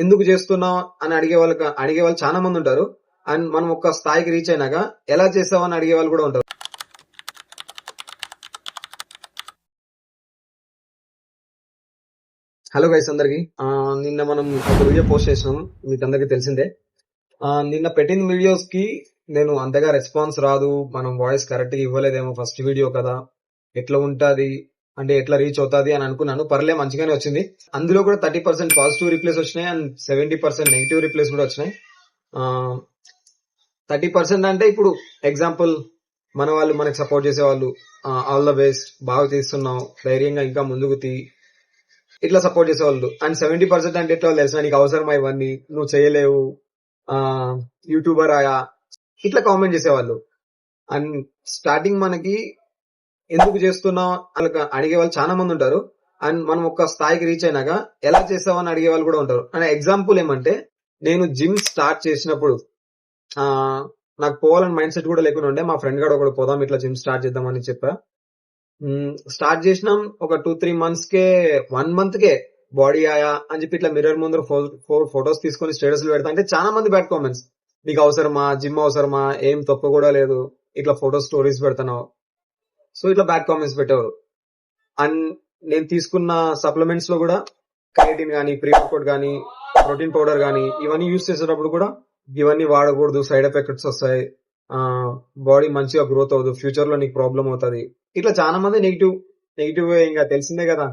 ఎందుకు చేస్తున్నావు అని అడిగే వాళ్ళు చాలా మంది ఉంటారు. అండ్ మనం ఒక స్థాయికి రీచ్ అయినాక ఎలా చేసావు అని అడిగే వాళ్ళు కూడా ఉంటారు. హలో గైస్ అందరికి. నిన్న మనం ఒక వీడియో పోస్ట్ చేసినాం, మీకు అందరికి తెలిసిందే. నిన్న పెట్టిన వీడియోస్ కి నేను అంతగా రెస్పాన్స్ రాదు, మనం వాయిస్ కరెక్ట్ గా ఇవ్వలేదేమో, ఫస్ట్ వీడియో కదా ఎట్లా ఉంటది అంటే ఎట్లా రీచ్ అవుతుంది అని అనుకున్నాను. పర్లే మంచిగానే వచ్చింది. అందులో కూడా 30% పాజిటివ్ రిప్లైస్ వచ్చినాయి అండ్ 70% నెగిటివ్ రిప్లైస్ కూడా వచ్చినాయి. 30% అంటే ఇప్పుడు ఎగ్జాంపుల్ మన వాళ్ళు మనకు సపోర్ట్ చేసేవాళ్ళు, ఆల్ ద బెస్ట్, బాగా చేస్తున్నావు, ధైర్యంగా ఇంకా ముందుకు ఇట్లా సపోర్ట్ చేసేవాళ్ళు. అండ్ 70% అంటే ఎట్లా తెలుసా, నీకు అవసరమా ఇవన్నీ, నువ్వు చేయలేవు, యూట్యూబర్ ఆయా, ఇట్లా కామెంట్ చేసేవాళ్ళు. అండ్ స్టార్టింగ్ మనకి ఎందుకు చేస్తున్నావు అడిగే వాళ్ళు చాలా మంది ఉంటారు. అండ్ మనం ఒక స్థాయికి రీచ్ అయినాక ఎలా చేసావు అని అడిగే వాళ్ళు కూడా ఉంటారు. అండ్ ఎగ్జాంపుల్ ఏమంటే, నేను జిమ్ స్టార్ట్ చేసినప్పుడు నాకు పోవాలని మైండ్ సెట్ కూడా లేకుండా ఉండే. మా ఫ్రెండ్ గారు ఒకడు పోదాం ఇట్లా జిమ్ స్టార్ట్ చేద్దామని చెప్పా. స్టార్ట్ చేసినాం ఒక 2-3 మంత్స్ కే, 1 మంత్ కే బాడీ ఆయా అని చెప్పి ఇట్లా మిర్రర్ ముందర 4 ఫొటోస్ తీసుకొని స్టేటస్ పెడతా అంటే చాలా మంది బ్యాడ్ కామెంట్స్, నీకు అవసరమా, జిమ్ అవసరమా, ఏం తప్పు కూడా లేదు, ఇట్లా ఫోటో స్టోరీస్ పెడతావు, సో ఇట్లా బ్యాడ్ కామెంట్స్ పెట్టేవారు. అండ్ నేను తీసుకున్న సప్లిమెంట్స్ లో కూడా క్రియేటిన్ గానీ, ప్రీ వర్కౌట్ గానీ, ప్రోటీన్ పౌడర్ గానీ, ఇవన్నీ యూస్ చేసేటప్పుడు కూడా ఇవన్నీ వాడకూడదు, సైడ్ ఎఫెక్ట్స్ వస్తాయి, బాడీ మంచిగా గ్రోత్ అవ్వదు, ఫ్యూచర్ లో నీకు ప్రాబ్లం అవుతుంది, ఇట్లా చాలా మంది నెగిటివ్ ఇంకా తెలిసిందే కదా.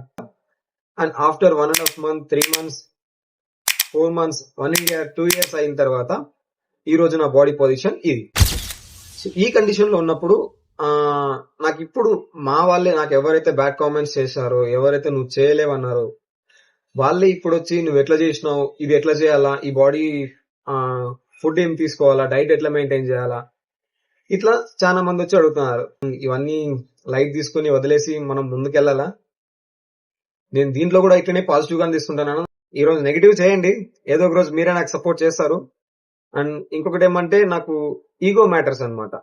And after 1.5 months, 3 months, 4 months, 1 year, 2 years అయిన తర్వాత ఈ రోజు నా బాడీ పొజిషన్ ఇది. ఈ కండిషన్ లో ఉన్నప్పుడు నాకు ఇప్పుడు మా వాళ్ళే, నాకు ఎవరైతే బ్యాడ్ కామెంట్స్ చేశారో, ఎవరైతే నువ్వు చేయలేవన్నారో, వాళ్ళే ఇప్పుడు వచ్చి నువ్వు ఎట్లా చేసినావు, ఇది ఎట్లా చేయాలా, ఈ బాడీ ఫుడ్ ఏం తీసుకోవాలా, డైట్ ఎట్లా మెయింటైన్ చేయాలా, ఇట్లా చాలా మంది వచ్చి అడుగుతున్నారు. ఇవన్నీ లైట్ తీసుకుని వదిలేసి మనం ముందుకెళ్ళాలా? నేను దీంట్లో కూడా ఇట్లనే పాజిటివ్ గా తీసుకుంటున్నాను. ఈ రోజు నెగిటివ్ చేయండి, ఏదో ఒక రోజు మీరే నాకు సపోర్ట్ చేస్తారు. అండ్ ఇంకొకటి ఏమంటే, నాకు ఈగో మ్యాటర్స్ అన్నమాట.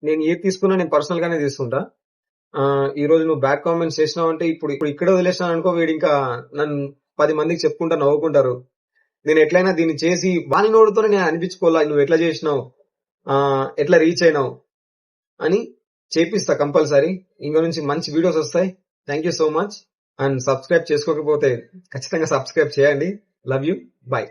నేను ఏది తీసుకున్నా నేను పర్సనల్ గానే తీసుకుంటా. ఈ రోజు నువ్వు బ్యాడ్ కామెంట్స్ చేసినావు అంటే ఇప్పుడు ఇక్కడ వదిలేసినాను అనుకో, వీడు ఇంకా నన్ను 10 మందికి చెప్పుకుంటా నవ్వుకుంటారు. నేను ఎట్లయినా దీన్ని చేసి వాని నోడుతోనే నేను అనిపించుకోవాలా, నువ్వు ఎట్లా చేసినావు, ఎట్లా రీచ్ అయినావు అని చేపిస్తా కంపల్సరీ. ఇంక నుంచి మంచి వీడియోస్ వస్తాయి. Thank you so much. And subscribe చేసుకోకపోతే ఖచ్చితంగా సబ్స్క్రైబ్ చేయండి. Love you, bye.